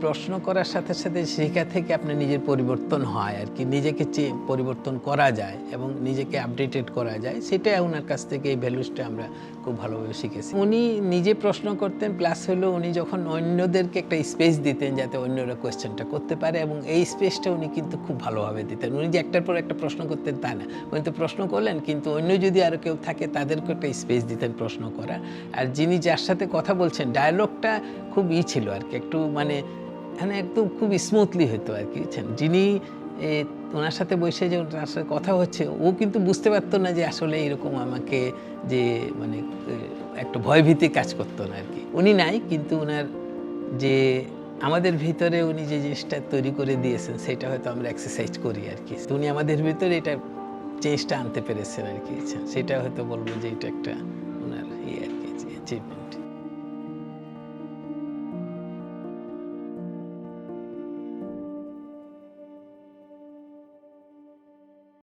প্রশ্ন করার সাথে সাথে শেখা থেকে আপনার নিজের পরিবর্তন হয় আর কি, নিজেকে পরিবর্তন করা যায় এবং নিজেকে আপডেটেড করা যায়, সেটা ওনার কাছ থেকে এই ভ্যালুসটা আমরা খুব ভালোভাবে শিখেছি। উনি নিজে প্রশ্ন করতেন, প্লাস হলো উনি যখন অন্যদেরকে একটা স্পেস দিতেন যাতে অন্যরা কোয়েশ্চেনটা করতে পারে, এবং এই স্পেসটা উনি কিন্তু খুব ভালোভাবে দিতেন। উনি যে একটার পর একটা প্রশ্ন করতেন তা না, উনি তো প্রশ্ন করলেন কিন্তু অন্য যদি আরও কেউ থাকে তাদেরকে একটা স্পেস দিতেন প্রশ্ন করা। আর যিনি যার সাথে কথা বলছেন ডায়ালগটা খুব ছিল আর কি, একটু মানে একদম খুব স্মুথলি হতো আর কি, বুঝছেন। যিনি ওনার সাথে বসে যে ওনার সাথে কথা হচ্ছে, ও কিন্তু বুঝতে পারতো না যে আসলে এরকম আমাকে যে মানে একটা ভয়ভীতি কাজ করতো না আর কি। উনি নাই, কিন্তু ওনার যে আমাদের ভিতরে উনি যে জিনিসটা তৈরি করে দিয়েছেন সেটা হয়তো আমরা এক্সারসাইজ করি আর কি। উনি আমাদের ভিতরে এটা চেঞ্জটা আনতে পেরেছেন আর কি, সেটা হয়তো বলবো যে এটা একটা ওনার আর কি অ্যাচিভমেন্ট।